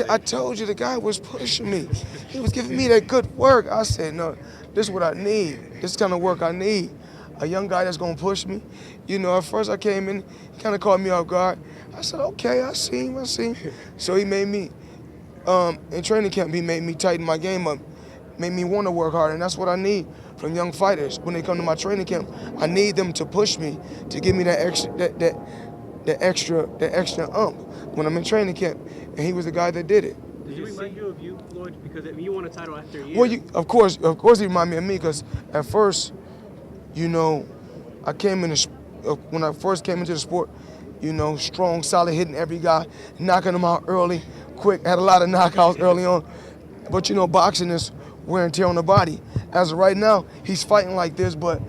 I told you the guy was pushing me. He was giving me that good work. I said, no, this is what I need. This is the kind of work I need. A young guy that's gonna push me. You know, at first I came in, he kind of caught me off guard. I said, okay, I see him. So he made me, in training camp, he made me tighten my game up, made me want to work hard, and that's what I need from young fighters when they come to my training camp. I need them to push me, to give me that extra when I'm in training camp, and he was the guy that did it. Does he remind you of you, Floyd? Because you won a title after a year. Well, of course, he reminded me of me because at first, you know, when I first came into the sport, you know, strong, solid, hitting every guy, knocking them out early, quick, had a lot of knockouts early on. But, you know, boxing is wear and tear on the body. As of right now, he's fighting like this, but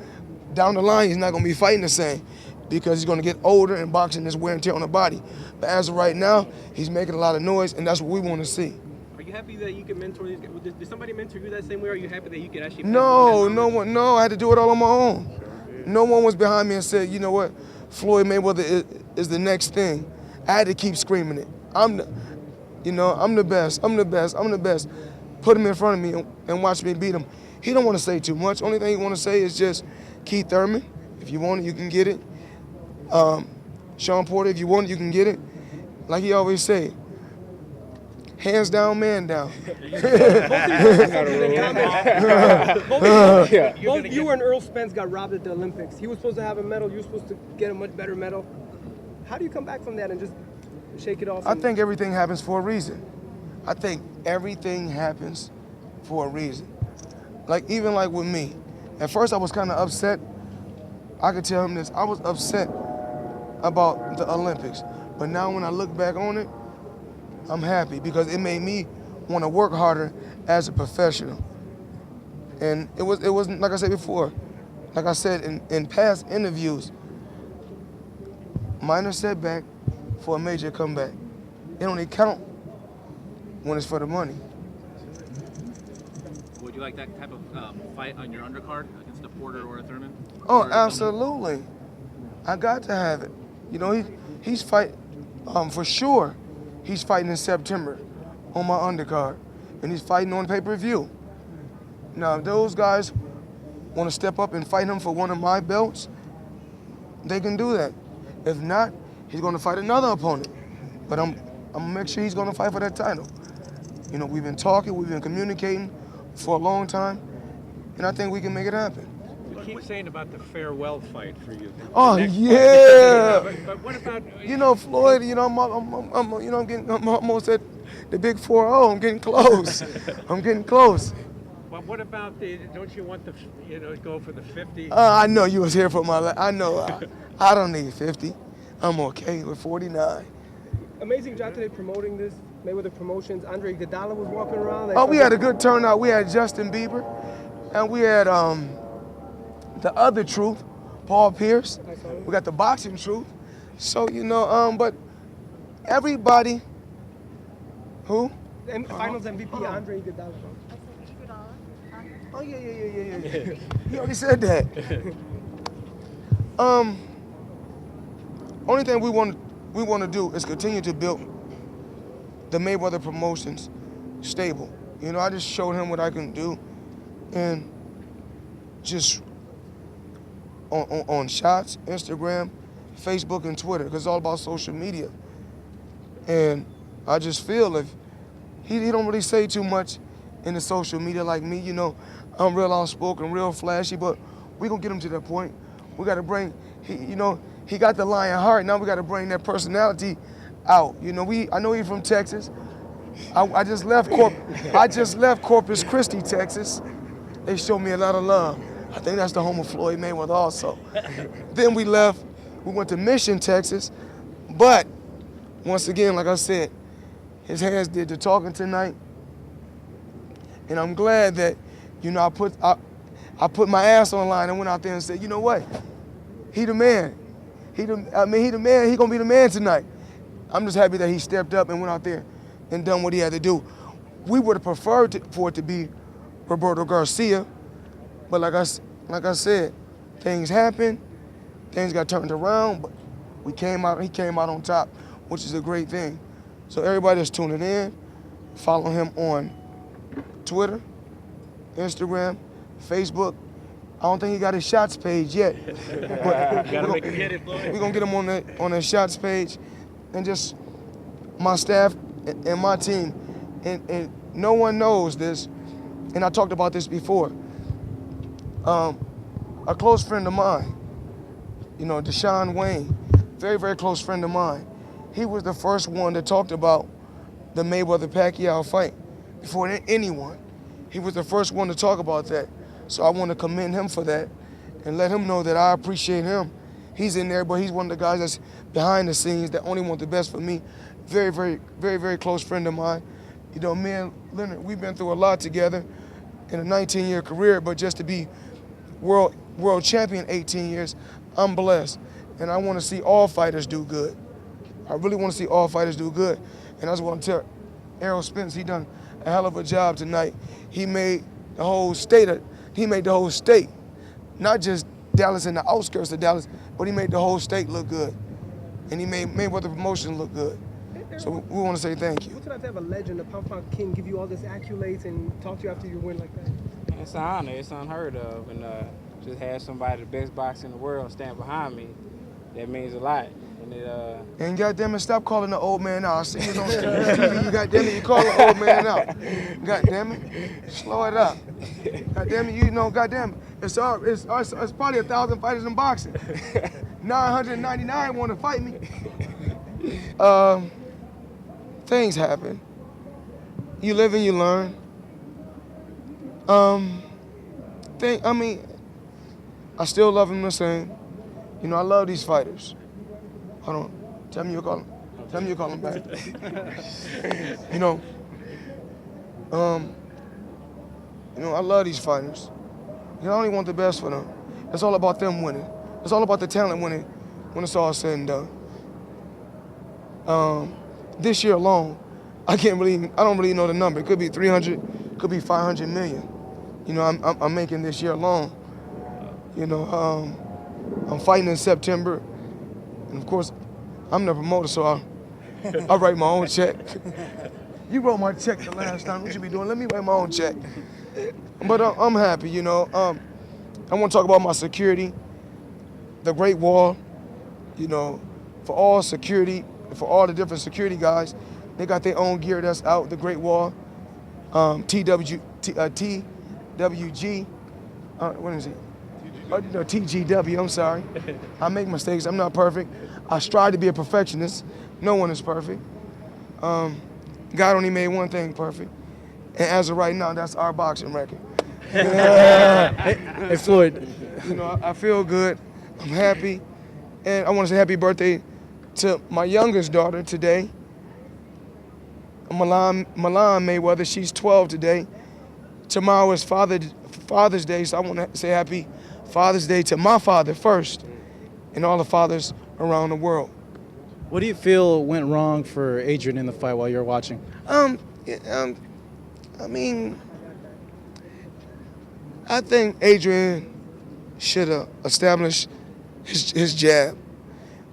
down the line, he's not going to be fighting the same because he's going to get older and boxing is wear and tear on the body. But as of right now, he's making a lot of noise, and that's what we want to see. Are you happy that you can mentor these guys? Did somebody mentor you that same way? Or are you happy that you can actually? No, I had to do it all on my own. No one was behind me and said, you know what, Floyd Mayweather is the next thing. I had to keep screaming it. I'm the best. Put him in front of me and watch me beat him. He don't want to say too much. Only thing he want to say is just Keith Thurman, if you want it, you can get it. Sean Porter, if you want it, you can get it. Like he always say, hands down, man down. Both you and Earl Spence got robbed at the Olympics. He was supposed to have a medal. You were supposed to get a much better medal. How do you come back from that and just shake it off? I think everything happens for a reason. Even like with me. At first I was kind of upset. I could tell him this. I was upset about the Olympics. But now when I look back on it, I'm happy because it made me want to work harder as a professional. And it wasn't like I said before, like I said in past interviews, minor setback for a major comeback. It only count when it's for the money. Would you like that type of fight on your undercard against a Porter or a Thurman? Oh, absolutely. I got to have it. You know, he's fighting, for sure, he's fighting in September on my undercard, and he's fighting on pay-per-view. Now, if those guys want to step up and fight him for one of my belts, they can do that. If not, he's going to fight another opponent. But I'm going to make sure he's going to fight for that title. You know, we've been talking, we've been communicating for a long time, and I think we can make it happen. You keep saying about the farewell fight for you. Oh yeah. But what about? You know, Floyd. You know, I'm almost at the big 4-0. I'm getting close. But what about don't you want go for the 50? I know you was here for my. I know. I don't need 50. I'm okay with 49. Amazing job today promoting this. Mayweather Promotions. Andre Iguodala was walking around. We had a good turnout. We had Justin Bieber, and we had the other Truth, Paul Pierce. We got the boxing Truth. So but everybody. Who? Finals MVP Andre Iguodala. Oh yeah. He already said that. Only thing we want to do is continue to build the Mayweather Promotions stable. You know, I just showed him what I can do, and just on shots, Instagram, Facebook, and Twitter, because it's all about social media. And I just feel if he don't really say too much in the social media like me, you know, I'm real outspoken, real flashy, but we gonna get him to that point. We gotta bring, he got the lion heart. Now we gotta bring that personality out. You know, I know he's from Texas. I just left Corpus Christi, Texas. They showed me a lot of love. I think that's the home of Floyd Mayweather also. Then we went to Mission, Texas. But once again, like I said, his hands did the talking tonight. And I'm glad that, I put my ass on the line and went out there and said, you know what? He the man. He the man. He gonna be the man tonight. I'm just happy that he stepped up and went out there and done what he had to do. We would have preferred for it to be Roberto Garcia, but like I said, things happened, things got turned around, but he came out on top, which is a great thing. So everybody that's tuning in, follow him on Twitter, Instagram, Facebook. I don't think he got his shots page yet. But we're gonna get him on the shots page, and just my staff and my team. And no one knows this, and I talked about this before. A close friend of mine, Deshaun Wayne, very, very close friend of mine. He was the first one that talked about the Mayweather-Pacquiao fight before anyone. He was the first one to talk about that. So I want to commend him for that and let him know that I appreciate him. He's in there, but he's one of the guys that's behind the scenes that only want the best for me. Very, very, very, very close friend of mine. Me and Leonard, we've been through a lot together in a 19-year career, but just to be world champion 18 years, I'm blessed. And I want to see all fighters do good. I really want to see all fighters do good. And I just want to tell Errol Spence, he done a hell of a job tonight. He made the whole state, not just Dallas and the outskirts of Dallas, but he made the whole state look good. And he made Mayweather Promotion look good. So we want to say thank you. What's it like to have a legend, a pound king, give you all this accolades and talk to you after you win like that? It's an honor. It's unheard of. And just have somebody, the best boxer in the world, stand behind me, that means a lot. And goddamn it, stop calling the old man out. I see you on TV. Goddamn it, you call the old man out. Goddamn it, slow it up. Goddamn it, goddamn it, it's probably 1,000 fighters in boxing. 999 want to fight me. Things happen. You live and you learn. I still love him the same. I love these fighters. Hold on. Tell me you'll call him. Tell me you'll call him back. I love these fighters. I only want the best for them. It's all about them winning. It's all about the talent winning when it's all said and done. This year alone, I don't really know the number. It could be 300, could be 500 million. I'm making this year alone. I'm fighting in September. And of course, I'm the promoter, so I write my own check. You wrote my check the last time. What you be doing? Let me write my own check. But I'm happy, I want to talk about my security, the Great Wall, for all security, for all the different security guys. They got their own gear that's out, the Great Wall, TWG, what is it? TGW, I'm sorry. I make mistakes, I'm not perfect. I strive to be a perfectionist. No one is perfect. God only made one thing perfect. And as of right now, that's our boxing record. Hey, Floyd. I feel good, I'm happy. And I want to say happy birthday to my youngest daughter today, Milan Mayweather. She's 12 today. Tomorrow is Father's Day, so I want to say happy Father's Day to my father first and all the fathers around the world. What do you feel went wrong for Adrian in the fight while you were watching? I think Adrian should have established his jab.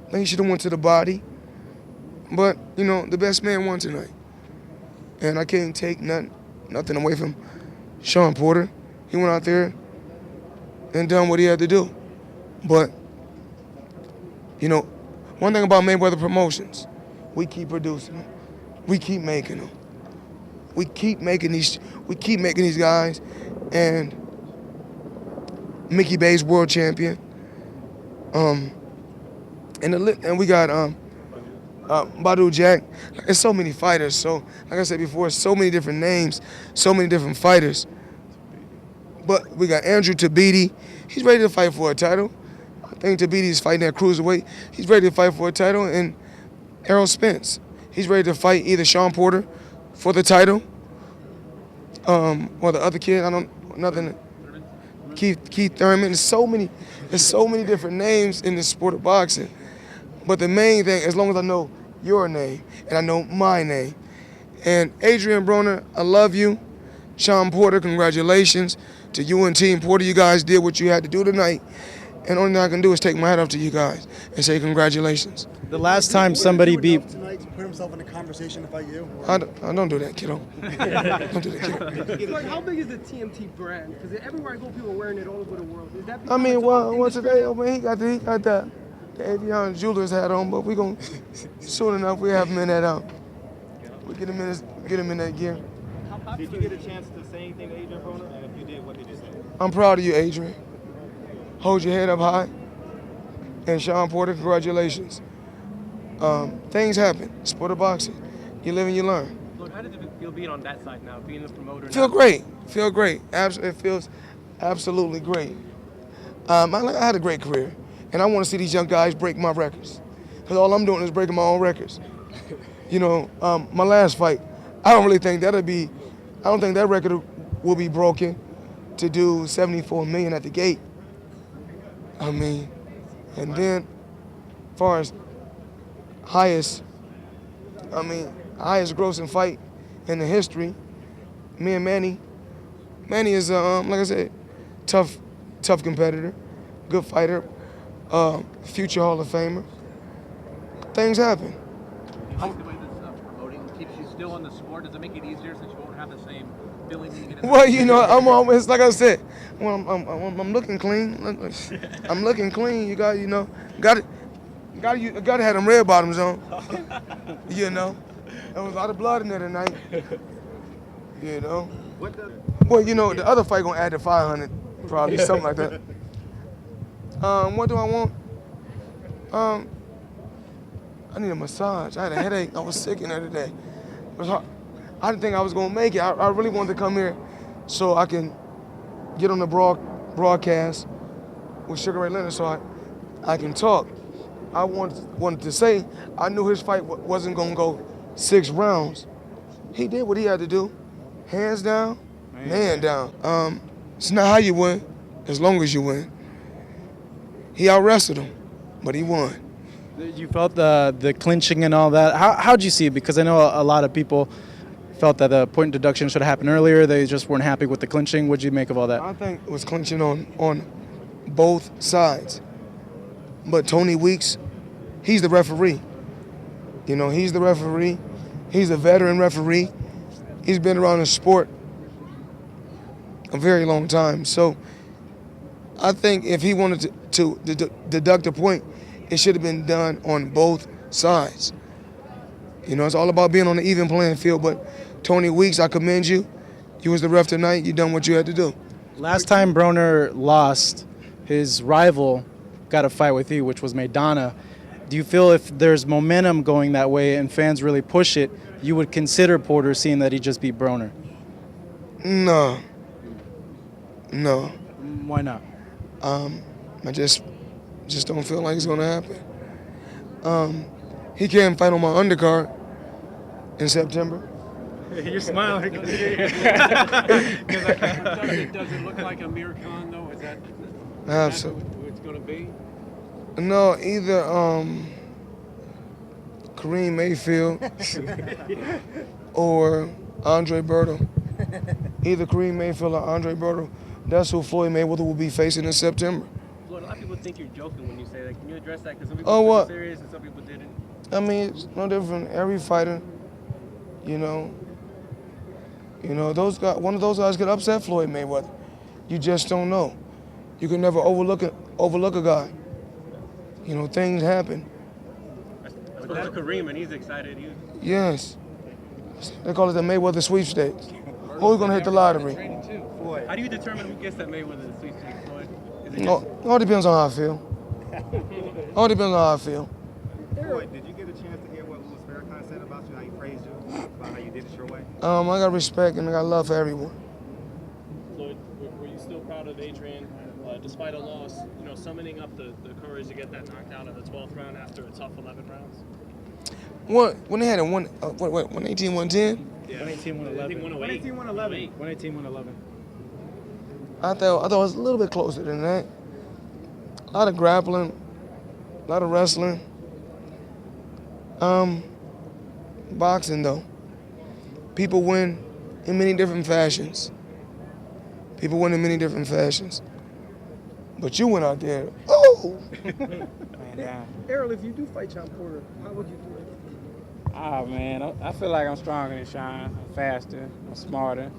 I think he should have went to the body. But, the best man won tonight. And I can't take nothing away from Sean Porter. He went out there and done what he had to do. But, one thing about Mayweather Promotions, we keep producing them. We keep making them. We keep making these guys. And Mickey Bay's world champion. And we got Badu Jack. There's so many fighters. So, like I said before, so many different names, so many different fighters. But we got Andrew Tabiti. He's ready to fight for a title. I think Tabiti's fighting at cruiserweight. He's ready to fight for a title. And Errol Spence, he's ready to fight either Sean Porter for the title, or the other kid. Keith Thurman. There's so many different names in the sport of boxing. But the main thing, as long as I know your name and I know my name. And Adrian Broner, I love you. Sean Porter, congratulations to you and Team Porter. You guys did what you had to do tonight. And the only thing I can do is take my hat off to you guys and say congratulations. The last time somebody beat tonight to put himself in a conversation to fight you. I don't do that, kiddo. Don't do that, kiddo. Floyd, how big is the TMT brand? Because everywhere I go, people are wearing it all over the world. Is that I mean, because well, it's today, oh man, he got the Avion Jewelers hat on, but we gonna soon enough we have him in that we get him in that gear. Did you get a chance to say anything to Adrian Broner? And if you did, what did you say? I'm proud of you, Adrian. Hold your head up high. And Sean Porter, congratulations. Things happen. Sport of boxing. You live and you learn. Lord, how did it feel being on that side now, being the promoter? Feel great. Feel great. It feels absolutely great. I had a great career, and I want to see these young guys break my records. Because all I'm doing is breaking my own records. You know, my last fight, I don't think that record will be broken to do 74 million at the gate. I mean, and then as far as highest grossing fight in the history, me and Manny is, like I said, tough competitor, good fighter, future Hall of Famer. Things happen. Do you like the way this promoting keeps you still in the sport? Does it make it easier since you won't have the same feeling you get? Well, you know, I'm always, like I said, when I'm looking clean. I'm looking clean. You got to have them red bottoms on. You know, there was a lot of blood in there tonight. You know. Well, you know, the other fight gonna add to 500, probably something like that. What do I want? I need a massage. I had a headache. I was sick in there today. It was hard. I didn't think I was gonna make it. I really wanted to come here so I can get on the broadcast with Sugar Ray Leonard so I can talk. I wanted to say I knew his fight wasn't gonna go 6 rounds. He did what he had to do. Hands down, man down. It's not how you win, as long as you win. He out-wrestled him, but he won. You felt the clinching and all that. How'd you see it? Because I know a lot of people felt that the point deduction should have happened earlier. They just weren't happy with the clinching. What'd you make of all that? I think it was clinching on both sides. But Tony Weeks, he's the referee. You know, he's the referee. He's a veteran referee. He's been around the sport a very long time. So I think if he wanted to deduct a point, it should have been done on both sides. You know, it's all about being on an even playing field. But Tony Weeks, I commend you. You was the ref tonight. You done what you had to do. Last time Broner lost, his rival got a fight with you, which was Maidana. Do you feel if there's momentum going that way and fans really push it, you would consider Porter, seeing that he just beat Broner? No. Why not? I just don't feel like it's gonna happen. He can't fight on my undercard in September. You're smiling. Does it look like Amir Khan, though? Is that Absolutely. who it's going to be? No, either Kareem Mayfield or Andre Berto. Either Kareem Mayfield or Andre Berto. That's who Floyd Mayweather will be facing in September. Lord, a lot of people think you're joking when you say that. Can you address that? Because some people Oh, took what? it serious and some people didn't. I mean, it's no different. Every fighter, you know, one of those guys could upset Floyd Mayweather. You just don't know. You can never overlook a guy. You know, things happen. I spoke to Kareem and he's excited. Yes. They call it the Mayweather sweepstakes. Who's gonna hit the lottery? How do you determine who gets that Mayweather sweepstakes, Floyd? Is it All depends on how I feel. All depends on how I feel. Floyd, did you get a chance to hear what Louis Farrakhan said about you, how he praised you, about how you did it your way? I got respect and I got love for everyone. Floyd, were you still proud of Adrian, despite a loss, you know, summoning up the courage to get that knockdown in the 12th round after a tough 11 rounds? What, when they had a 118, 110? Yeah. 118, 111. I think 108. 118, 111. I thought it was a little bit closer than that. A lot of grappling, a lot of wrestling. Boxing though. People win in many different fashions. But you went out there, Woo! Man down. Errol, if you do fight Sean Porter, how would you do it? Ah, man, I feel like I'm stronger than Sean. I'm faster, I'm smarter,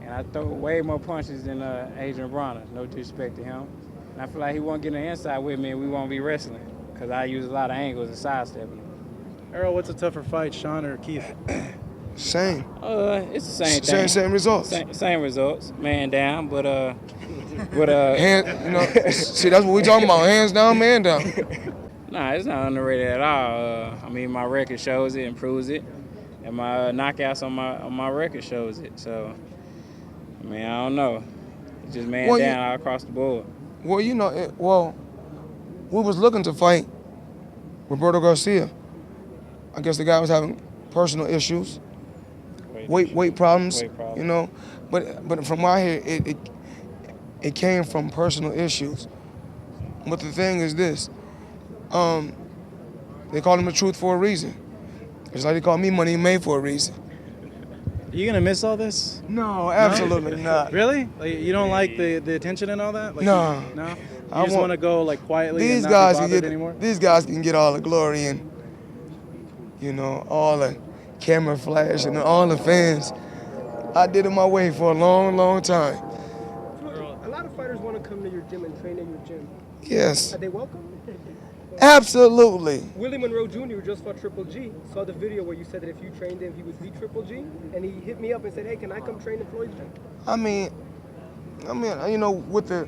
and I throw way more punches than Adrian Broner. No disrespect to him. And I feel like he won't get an inside with me and we won't be wrestling because I use a lot of angles and sidestepping. Errol, what's a tougher fight, Sean or Keith? Same. It's the same thing. Same results. Same results. Man down, but Hand, you know, see, that's what we talking about. Hands down, man down. Nah, it's not underrated at all. I mean, my record shows it and proves it, and my knockouts on my record shows it. So, I mean, I don't know. It's just man down all across the board. Well, you know, we was looking to fight Roberto Garcia. I guess the guy was having personal issues, weight problems, you know. But from what I hear, it came from personal issues. But the thing is this. They call him the truth for a reason. It's like they call me Money Made for a reason. Are you gonna miss all this? No, absolutely not. Really? Like, you don't like the attention and all that? Like, No. No? You just want to go like quietly These and not guys be can bothered get anymore? these guys can get all the glory and all the camera flash and all the fans. I did it my way for a long, long time. A lot of fighters want to come to your gym and train in your gym. Yes. Are they welcome? Absolutely. Willie Monroe Jr. just fought Triple G. Saw the video where you said that if you trained him, he would beat Triple G. And he hit me up and said, hey, can I come train in Floyd's gym? I mean, with the,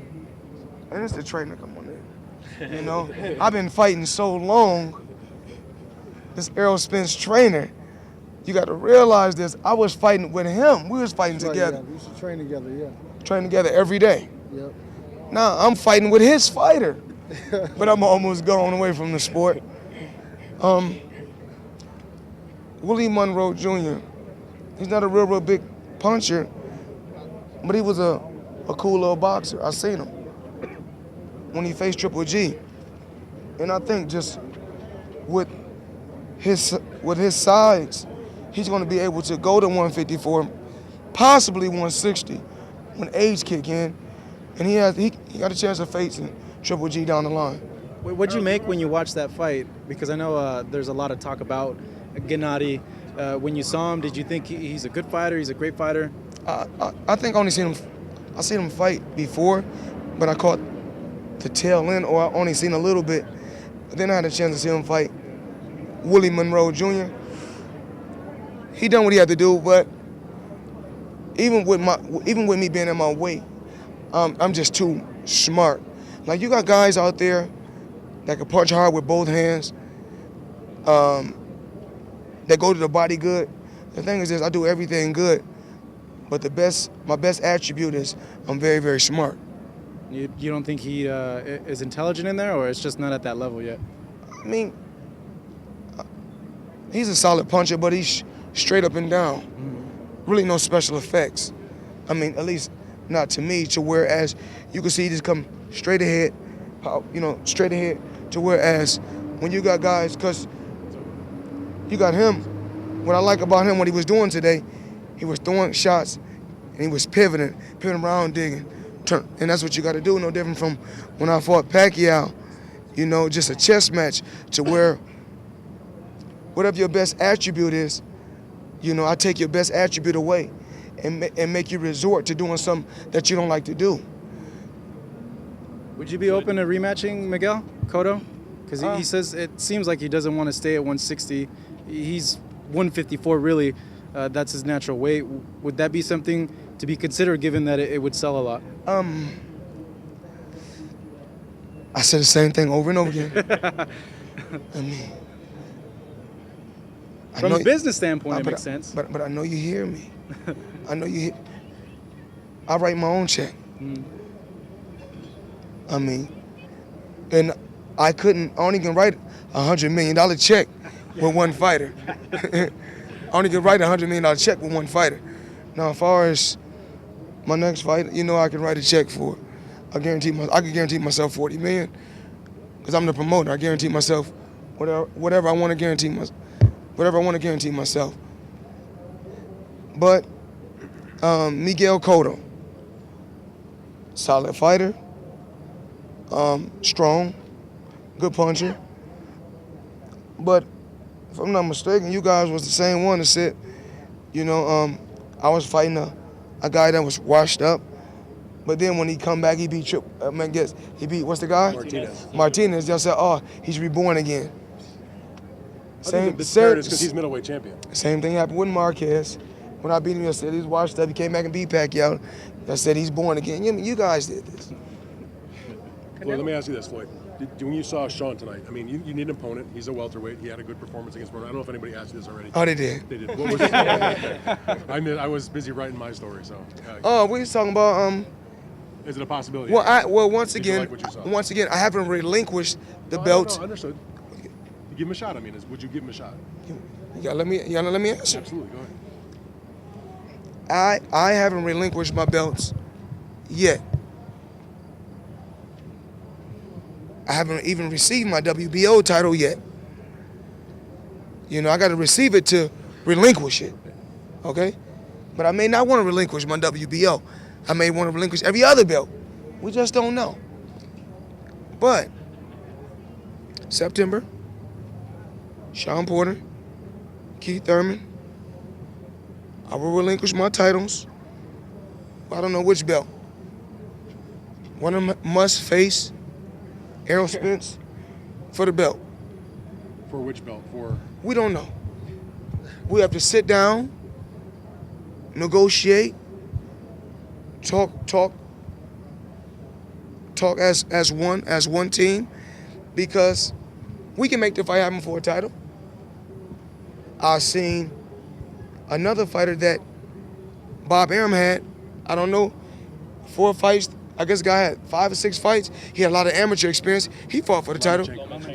and it's the trainer come on there. I've been fighting so long. This Errol Spence trainer, you got to realize this. I was fighting with him. We was fighting together. We used to train together, yeah. Train together every day. Yep. Now I'm fighting with his fighter. But I'm almost going away from the sport. Willie Monroe Jr., he's not a real big puncher, but he was a cool little boxer. I seen him when he faced Triple G. And I think just with his size, he's going to be able to go to 154, possibly 160 when age kick in, and he got a chance of facing Triple G down the line. What'd you make when you watched that fight? Because I know there's a lot of talk about Gennady. When you saw him, did you think he's a good fighter? He's a great fighter? I think I seen him fight before, but I caught the tail end, or I only seen a little bit. But then I had a chance to see him fight Willie Monroe Jr. He done what he had to do, but even with me being in my weight, I'm just too smart. Like, you got guys out there that can punch hard with both hands, that go to the body good. The thing is this, I do everything good, but my best attribute is I'm very, very smart. You don't think he is intelligent in there, or it's just not at that level yet? I mean, he's a solid puncher, but he's straight up and down. Really no special effects. I mean, at least not to me, to whereas you can see he just come straight ahead, straight ahead, to whereas when you got guys, because you got him, what I like about him, what he was doing today, he was throwing shots and he was pivoting around, digging, turn, and that's what you got to do, no different from when I fought Pacquiao, just a chess match, to where whatever your best attribute is, I take your best attribute away and make you resort to doing something that you don't like to do. Would you be open to rematching Miguel Cotto? Because he says it seems like he doesn't want to stay at 160. He's 154 really. That's his natural weight. Would that be something to be considered, given that it would sell a lot? I said the same thing over and over again. I mean, from a business standpoint, it makes sense. But I know you hear me. I write my own check. I mean, and I only can write a $100 million check with one fighter. I only can write a $100 million check with one fighter. Now, as far as my next fight, I can write a check for. I can guarantee myself $40 million, because I'm the promoter. I guarantee myself whatever I want to guarantee myself. But Miguel Cotto, solid fighter, strong, good puncher. But if I'm not mistaken, you guys was the same one that said, I was fighting a guy that was washed up. But then when he come back, he beat he beat what's the guy? Martinez. Y'all said, oh, he's reborn again. I think the fairness because he's middleweight champion. Same thing happened with Marquez. When I beat him, I said he's washed up. He came back and beat Pacquiao. I said he's born again. You guys did this. Floyd, let me ask you this, Floyd. When you saw Sean tonight, I mean, you need an opponent. He's a welterweight. He had a good performance against Broner. I don't know if anybody asked you this already. Oh, they did. They did. What was it? I was busy writing my story, so. We was talking about Is it a possibility? Well, once again, like what you saw? I haven't relinquished the belt. No, understood. You give him a shot. I mean, would you give him a shot? You gotta let me answer. Absolutely. Go ahead. I haven't relinquished my belts yet. I haven't even received my WBO title yet. I got to receive it to relinquish it, okay? But I may not want to relinquish my WBO. I may want to relinquish every other belt. We just don't know. But September, Sean Porter, Keith Thurman, I will relinquish my titles. I don't know which belt. One of them must face Errol Spence for the belt. For which belt? For? We don't know. We have to sit down, negotiate, talk as one team, because we can make the fight happen for a title. I've seen another fighter that Bob Arum had, I don't know, 4 fights. I guess the guy had 5 or 6 fights. He had a lot of amateur experience. He fought for the title.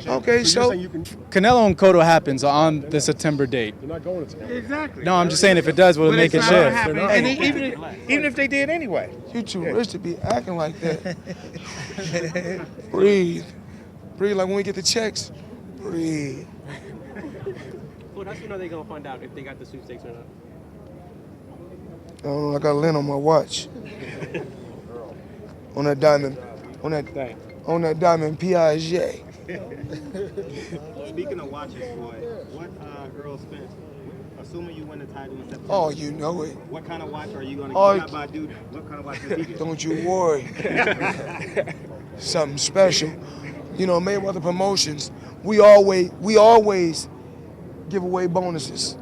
Okay, so Canelo and Cotto happens on the September date. They're not going to. Exactly. No, I'm just saying if it does, will it make it shift? And even if they did anyway. You too rich to be acting like that. Breathe. Breathe like when we get the checks. Breathe. Well, how soon are they gonna find out if they got the sweepstakes or not? I got a lint on my watch. On that diamond Piaget. Speaking of watches, Floyd, what Earl Spence, assuming you win the title in September. Oh, you know it. What kind of watch are you gonna Oh, get? What kind of watch does he get? Don't you worry. Something special. Mayweather Promotions, we always give away bonuses.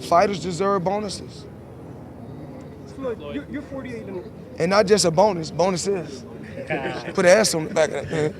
Fighters deserve bonuses. Floyd, you're 48 and And not just a bonus, bonuses. Put an S on the back of that.